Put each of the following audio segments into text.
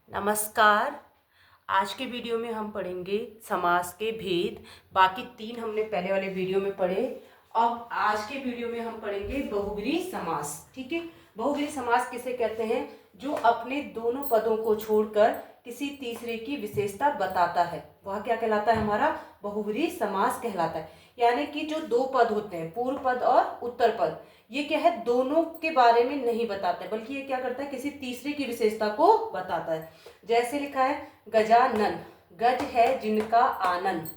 नमस्कार। आज के वीडियो में हम पढ़ेंगे समास के भेद। बाकी 3 हमने पहले वाले वीडियो में पढ़े। अब आज के वीडियो में हम पढ़ेंगे बहुब्रीहि समास। ठीक है, बहुब्रीहि समास किसे कहते हैं? जो अपने दोनों पदों को छोड़कर किसी तीसरे की विशेषता बताता है, वह क्या कहलाता है? हमारा बहुब्रीहि समास कहलाता है। यानी कि जो दो पद होते हैं, पूर्व पद और उत्तर पद, ये क्या है? दोनों के बारे में नहीं बताता है, बल्कि ये क्या करता है? किसी तीसरे की विशेषता को बताता है। जैसे लिखा है गजानन, गज है जिनका आनंद,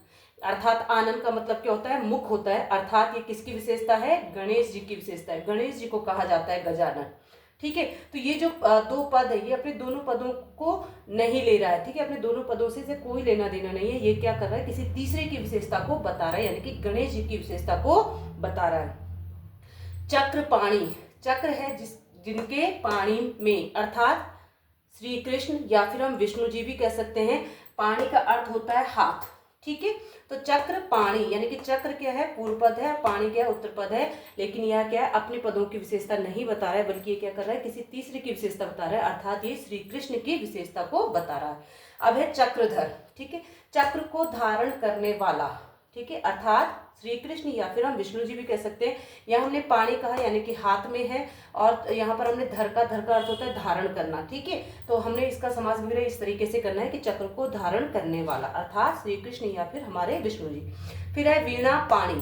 अर्थात आनंद का मतलब क्या होता है? मुख होता है। अर्थात ये किसकी विशेषता है? गणेश जी की विशेषता है। गणेश जी को कहा जाता है गजानन। ठीक है, तो ये जो दो पद है, ये अपने दोनों पदों को नहीं ले रहा है। ठीक है, अपने दोनों पदों से कोई लेना देना नहीं है। ये क्या कर रहा है? किसी तीसरे की विशेषता को बता रहा है, यानी कि गणेश जी की विशेषता को बता रहा है। चक्रपाणी, चक्र है जिनके पाणी में, अर्थात श्री कृष्ण या फिर हम विष्णु जी भी कह सकते हैं। पाणी का अर्थ होता है हाथ। ठीक है, तो चक्र पाणी, यानी कि चक्र क्या है? पूर्व पद है, पाणी क्या है? उत्तर पद है। लेकिन यह क्या है? अपने पदों की विशेषता नहीं बता रहा है, बल्कि ये क्या कर रहा है? किसी तीसरे की विशेषता बता रहा है, अर्थात ये श्री कृष्ण की विशेषता को बता रहा है। अब है चक्रधर। ठीक है, चक्र को धारण करने वाला। ठीक है, अर्थात श्री कृष्ण या फिर हम विष्णु जी भी कह सकते हैं। यहाँ हमने पाणी कहा, यानी कि हाथ में है, और यहाँ पर हमने धर का अर्थ होता है धारण करना। ठीक है, तो हमने इसका समास विग्रह इस तरीके से करना है कि चक्र को धारण करने वाला, अर्थात श्री कृष्ण या फिर हमारे विष्णु जी। फिर है वीणा पाणी।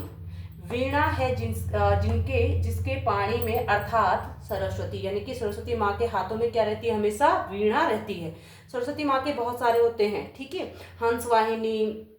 वीणा है जिसके पाणी में, अर्थात सरस्वती, यानी कि सरस्वती माँ के हाथों में क्या रहती है? हमेशा वीणा रहती है। सरस्वती माँ के बहुत सारे होते हैं। ठीक है, हंसवाहिनी,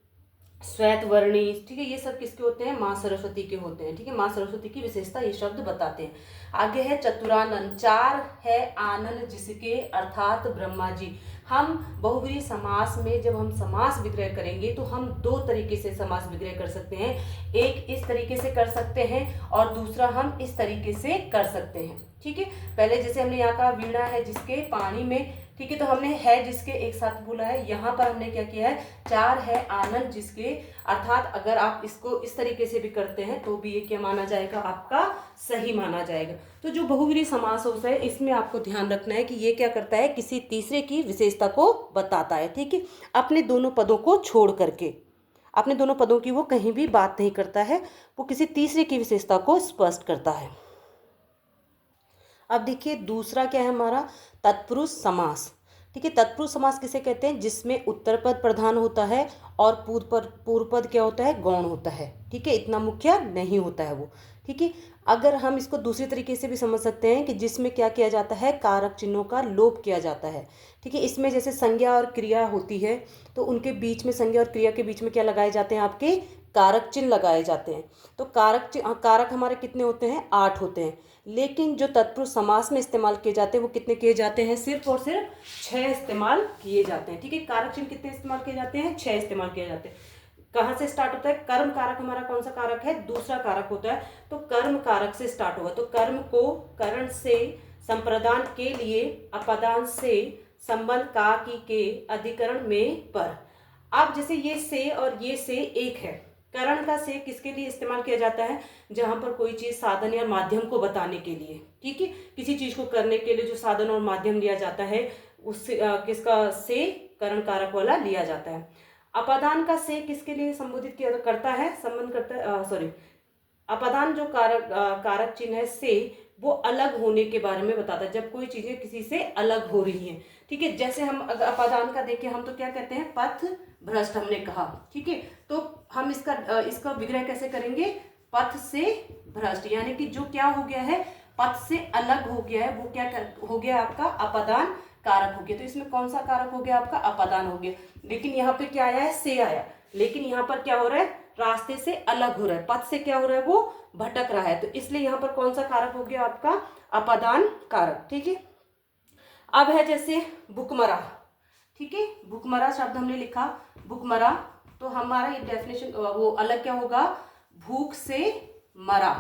श्वेतवर्णी, ठीक है, ये सब किसके होते हैं? माँ सरस्वती के होते हैं। ठीक है, माँ सरस्वती की विशेषता ये शब्द बताते हैं। आगे है चतुरानन, चार है आनंद जिसके, अर्थात ब्रह्मा जी। हम बहुब्रीहि समास में जब हम समास विग्रह करेंगे तो हम दो तरीके से समास विग्रह कर सकते हैं। एक इस तरीके से कर सकते हैं और दूसरा हम इस तरीके से कर सकते हैं। ठीक है, पहले जैसे हमने यहाँ कहा वीणा है जिसके पाणी में। ठीक है, तो हमने है जिसके एक साथ बोला है। यहाँ पर हमने क्या किया है? चार है आनंद जिसके, अर्थात अगर आप इसको इस तरीके से भी करते हैं तो भी ये क्या माना जाएगा? आपका सही माना जाएगा। तो जो बहुब्रीहि समास होता है, इसमें आपको ध्यान रखना है कि ये क्या करता है? किसी तीसरे की विशेषता को बताता है। ठीक है, अपने दोनों पदों को छोड़ करके, अपने दोनों पदों की वो कहीं भी बात नहीं करता है, वो किसी तीसरे की विशेषता को स्पष्ट करता है। अब देखिए दूसरा क्या है हमारा? तत्पुरुष समास। ठीक है, तत्पुरुष समास किसे कहते हैं? जिसमें उत्तर पद प्रधान होता है और पूर्व पद क्या होता है? गौण होता है। ठीक है, इतना मुख्य नहीं होता है वो। ठीक है, अगर हम इसको दूसरी तरीके से भी समझ सकते हैं कि जिसमें क्या किया जाता है? कारक चिन्हों का लोप किया जाता है। ठीक है, इसमें जैसे संज्ञा और क्रिया होती है, तो उनके बीच में, संज्ञा और क्रिया के बीच में क्या लगाए जाते हैं? आपके कारक चिन्ह लगाए जाते हैं। तो कारक हमारे कितने होते हैं? 8 होते हैं। लेकिन जो तत्पुरुष समास में इस्तेमाल किए जाते हैं वो कितने किए जाते हैं? सिर्फ और सिर्फ 6 इस्तेमाल किए जाते हैं। ठीक है, कारक चिन्ह कितने इस्तेमाल किए जाते हैं? 6 इस्तेमाल किए जाते हैं। कहाँ से स्टार्ट होता है? कर्म कारक हमारा कौन सा कारक है? दूसरा कारक होता है, तो कर्म कारक से स्टार्ट होगा। तो कर्म को करण से संप्रदान के लिए अपदान से संबंध का की के अधिकरण में पर। अब जैसे ये से और ये से एक है। करण का से किसके लिए इस्तेमाल किया जाता है? जहां पर कोई चीज साधन या माध्यम को बताने के लिए। ठीक है, किसी चीज को करने के लिए जो साधन और माध्यम लिया जाता है, उससे किसका से? करण कारक वाला लिया जाता है। अपादान का से किसके लिए संबोधित किया करता है? संबंध करता है, सॉरी, अपादान जो कारक चिन्ह है से, वो अलग होने के बारे में बताता है, जब कोई चीजें किसी से अलग हो रही हैं। ठीक है, जैसे हम अगर अपादान का देखें, हम तो क्या कहते हैं? पथ भ्रष्ट हमने कहा। ठीक है, तो हम इसका विग्रह कैसे करेंगे? पथ से भ्रष्ट, यानी कि जो क्या हो गया है? पथ से अलग हो गया है, वो क्या हो गया? आपका अपादान कारक हो गया। तो इसमें कौन सा कारक हो गया? आपका अपादान हो गया। लेकिन यहाँ पे क्या आया है? से आया। लेकिन यहाँ पर क्या हो रहा है? रास्ते से अलग हो रहा है, पथ से क्या हो रहा है? वो भटक रहा है। तो इसलिए यहाँ पर कौन सा कारक हो गया? आपका अपादान कारक। ठीक है, अब है जैसे भुखमरा। ठीक है, भुखमरा शब्द हमने लिखा, भुखमरा, तो हमारा ये डेफिनेशन वो अलग क्या होगा? भूख से मरा।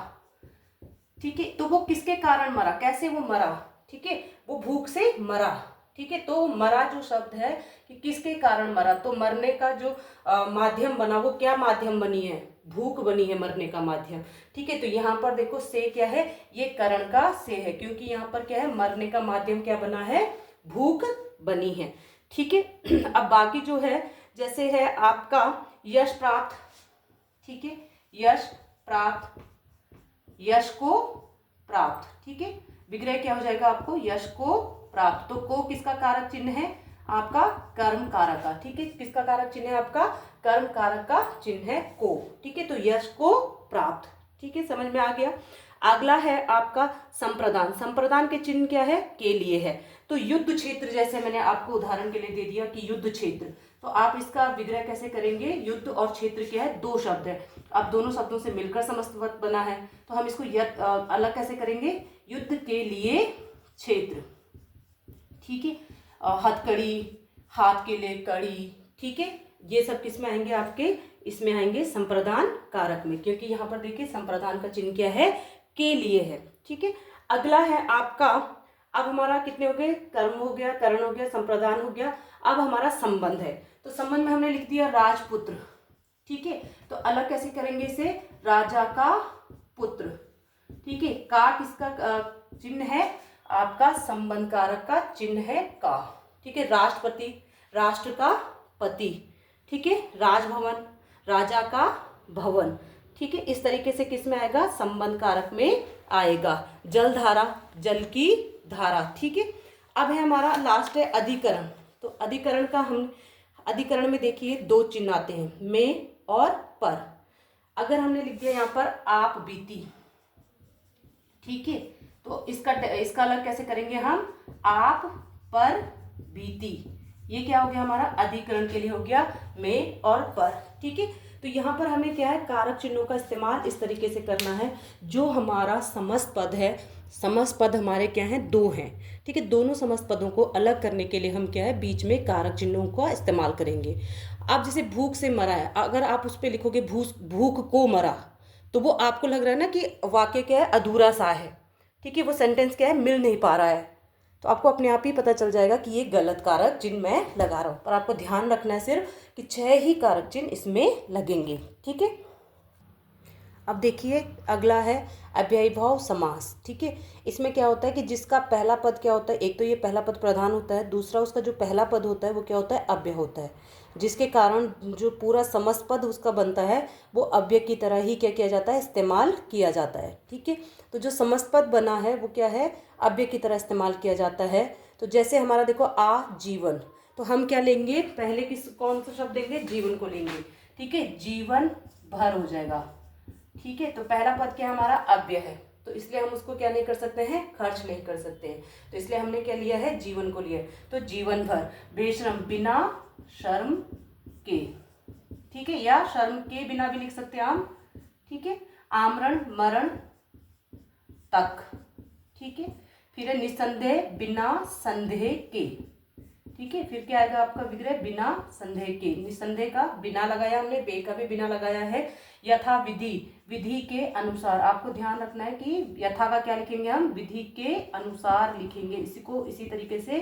ठीक है, तो वो किसके कारण मरा? कैसे वो मरा? ठीक है, वो भूख से मरा। ठीक है, तो मरा जो शब्द है कि किसके कारण मरा, तो मरने का जो माध्यम बना, वो क्या माध्यम बनी है? भूख बनी है मरने का माध्यम। ठीक है, तो यहाँ पर देखो से क्या है? ये करण का से है, क्योंकि यहाँ पर क्या है? मरने का माध्यम क्या बना है? भूख बनी है। ठीक है। अब बाकी जो है जैसे है आपका यश प्राप्त, ठीक है, यश प्राप्त, यश को प्राप्त, ठीक है, विग्रह क्या हो जाएगा आपको, यश को प्राप्त। तो को किसका कारक चिन्ह है, आपका कर्म कारक का, ठीक है, किसका कारक चिन्ह है, आपका कर्म कारक का चिन्ह है को, ठीक है, तो यश को प्राप्त, ठीक है, समझ में आ गया। अगला है आपका संप्रदान। संप्रदान के चिन्ह क्या है, के लिए है। तो युद्ध क्षेत्र, जैसे मैंने आपको उदाहरण के लिए दे दिया कि युद्ध क्षेत्र, तो आप इसका विग्रह कैसे करेंगे, युद्ध और क्षेत्र क्या है, दो शब्द है, अब दोनों शब्दों से मिलकर समस्त पद बना है, तो हम इसको अलग कैसे करेंगे, युद्ध के लिए क्षेत्र, ठीक है, हथकड़ी, हाथ के लिए कड़ी, ठीक है, ये सब किसमें आएंगे आपके, इसमें आएंगे संप्रदान कारक में, क्योंकि यहाँ पर देखिए संप्रदान का चिन्ह क्या है, के लिए है, ठीक है। अगला है आपका, अब हमारा कितने हो गए, कर्म हो गया, करण हो गया, संप्रदान हो गया, अब हमारा संबंध है। तो संबंध में हमने लिख दिया राजपुत्र, ठीक है, तो अलग कैसे करेंगे इसे, राजा का पुत्र, ठीक है, का किसका चिन्ह है, आपका संबंध कारक का चिन्ह है का, ठीक है, राष्ट्रपति, राष्ट्र का पति, ठीक है, राजभवन, राजा का भवन, ठीक है, इस तरीके से किस में आएगा, संबंध कारक में आएगा। जलधारा, जल की धारा, ठीक है। अब है हमारा लास्ट है अधिकरण। तो अधिकरण का हम, अधिकरण में देखिए दो चिन्ह आते हैं, में और पर। अगर हमने लिख दिया यहाँ पर आप बीती, ठीक है, तो इसका अलग कैसे करेंगे हम, आप पर बीती, ये क्या हो गया हमारा, अधिकरण के लिए हो गया में और पर, ठीक है। तो यहाँ पर हमें क्या है, कारक चिन्हों का इस्तेमाल इस तरीके से करना है। जो हमारा समस्त पद है, समस्त पद हमारे क्या हैं, दो हैं, ठीक है, दोनों समस्त पदों को अलग करने के लिए हम क्या है, बीच में कारक चिन्हों का इस्तेमाल करेंगे। अब जैसे भूख से मरा है, अगर आप उस पर लिखोगे भूख को मरा, तो वो आपको लग रहा है ना कि वाक्य क्या है, अधूरा सा है, ठीक है, वो सेंटेंस क्या है, मिल नहीं पा रहा है, तो आपको अपने आप ही पता चल जाएगा कि ये गलत कारक चिन्ह मैं लगा रहा हूँ। पर आपको ध्यान रखना है सिर्फ कि 6 ही कारक चिन्ह इसमें लगेंगे, ठीक है। अब देखिए अगला है अव्ययीभाव समास, ठीक है। इसमें क्या होता है कि जिसका पहला पद क्या होता है, एक तो ये पहला पद प्रधान होता है, दूसरा उसका जो पहला पद होता है वो क्या होता है, अव्यय होता है, जिसके कारण जो पूरा समस्त पद उसका बनता है वो अव्यय की तरह ही क्या किया जाता है, इस्तेमाल किया जाता है, ठीक है। तो जो समस्त पद बना है वो क्या है, अव्यय की तरह इस्तेमाल किया जाता है। तो जैसे हमारा देखो आजीवन, तो हम क्या लेंगे, पहले कौन सा शब्द लेंगे, जीवन को लेंगे, ठीक है, जीवन भर हो जाएगा, ठीक है। तो पहला पद क्या हमारा अव्यय है, तो इसलिए हम उसको क्या नहीं कर सकते हैं, खर्च नहीं कर सकते हैं, तो इसलिए हमने क्या लिया है, जीवन को लिया है। तो जीवन भर, बेशर्म, बिना शर्म के, ठीक है, या शर्म के बिना भी लिख सकते हैं हम, ठीक है, आमरण, मरण तक, ठीक है, फिर है निसंदेह, बिना संदेह के, ठीक है, फिर क्या आएगा आपका विग्रह, बिना संदेह के, निसंदेह का बिना लगाया हमने, बे का भी बिना लगाया है। यथा विधि, विधि के अनुसार, आपको ध्यान रखना है कि यथा का क्या लिखेंगे हम, विधि के अनुसार लिखेंगे, इसी को इसी तरीके से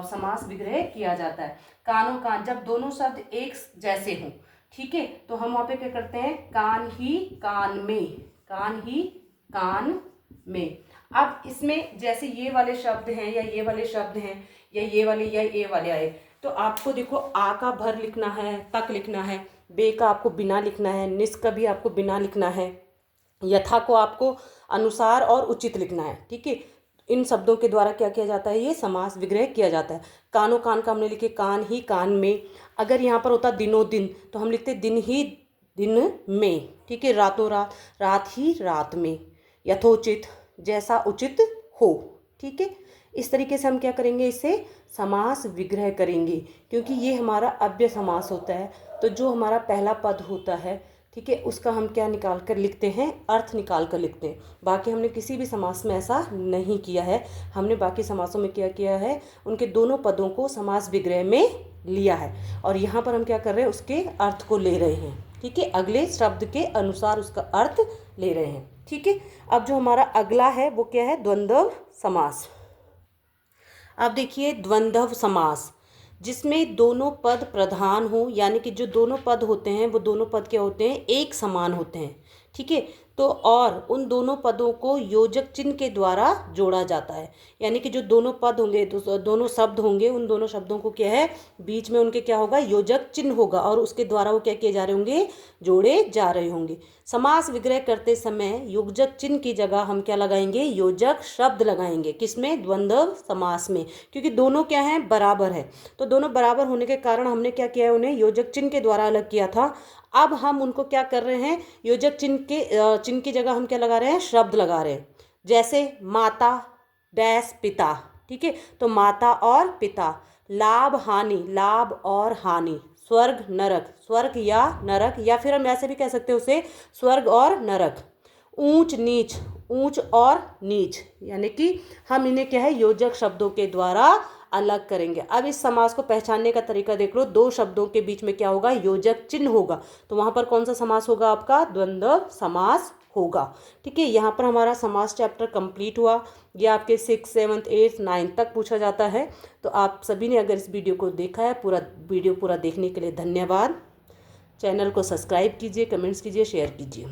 समास विग्रह किया जाता है। कानों कान, जब दोनों शब्द एक जैसे हों, ठीक है, तो हम वहाँ पे क्या करते हैं, कान ही कान में, कान ही कान में। अब इसमें जैसे ये वाले शब्द हैं या ये वाले शब्द हैं या ये वाले या ये वाले आए, तो आपको देखो आ का भर लिखना है, तक लिखना है, बे का आपको बिना लिखना है, निस का भी आपको बिना लिखना है, यथा को आपको अनुसार और उचित लिखना है, ठीक है। इन शब्दों के द्वारा क्या किया जाता है, ये समास विग्रह किया जाता है। कानों कान का हमने लिखे कान ही कान में, अगर यहाँ पर होता दिनों दिन तो हम लिखते दिन ही दिन में, ठीक है, रातों रात, रात ही रात में, यथोचित, जैसा उचित हो, ठीक है। इस तरीके से हम क्या करेंगे, इसे समास विग्रह करेंगे, क्योंकि ये हमारा अव्यय समास होता है। तो जो हमारा पहला पद होता है, ठीक है, उसका हम क्या निकाल कर लिखते हैं, अर्थ निकाल कर लिखते हैं। बाकी हमने किसी भी समास में ऐसा नहीं किया है, हमने बाकी समासों में क्या किया है, उनके दोनों पदों को समास विग्रह में लिया है, और यहाँ पर हम क्या कर रहे हैं, उसके अर्थ को ले रहे हैं, ठीक है, अगले शब्द के अनुसार उसका अर्थ ले रहे हैं, ठीक है। अब जो हमारा अगला है वो क्या है, द्वंद्व समास। अब देखिए द्वंद्व समास, जिसमें दोनों पद प्रधान हो, यानी कि जो दोनों पद होते हैं वो दोनों पद क्या होते हैं, एक समान होते हैं, ठीक है। तो और उन दोनों पदों को योजक चिन्ह के द्वारा जोड़ा जाता है। यानी कि जो दोनों पद होंगे, दोनों शब्द होंगे, उन दोनों शब्दों को क्या है, बीच में उनके क्या होगा, योजक चिन्ह होगा और उसके द्वारा वो क्या किए जा रहे होंगे, जोड़े जा रहे होंगे। समास विग्रह करते समय योजक चिन्ह की जगह हम क्या लगाएंगे, योजक शब्द लगाएंगे। किसमें, द्वंद्व समास में, क्योंकि दोनों क्या हैं, बराबर है। तो दोनों बराबर होने के कारण हमने क्या किया है, उन्हें योजक चिन्ह के द्वारा अलग किया था। अब हम उनको क्या कर रहे हैं, योजक चिन्ह की जगह हम क्या लगा रहे हैं, शब्द लगा रहे हैं। जैसे माता डैश पिता, ठीक है, तो माता और पिता। लाभ हानि, लाभ और हानि। स्वर्ग नरक, स्वर्ग या नरक, या फिर हम ऐसे भी कह सकते हैं उसे, स्वर्ग और नरक। ऊंच नीच, ऊंच और नीच, यानी कि हम इन्हें क्या है, योजक शब्दों के द्वारा अलग करेंगे। अब इस समास को पहचानने का तरीका देख लो, दो शब्दों के बीच में क्या होगा, योजक चिन्ह होगा, तो वहां पर कौन सा समास होगा, आपका द्वंद्व समास होगा। ठीक है, यहाँ पर हमारा समास चैप्टर कंप्लीट हुआ। ये आपके 6, 7, 8, 9 तक पूछा जाता है। तो आप सभी ने अगर इस वीडियो को देखा है, पूरा वीडियो पूरा देखने के लिए धन्यवाद। चैनल को सब्सक्राइब कीजिए, कमेंट्स कीजिए, शेयर कीजिए।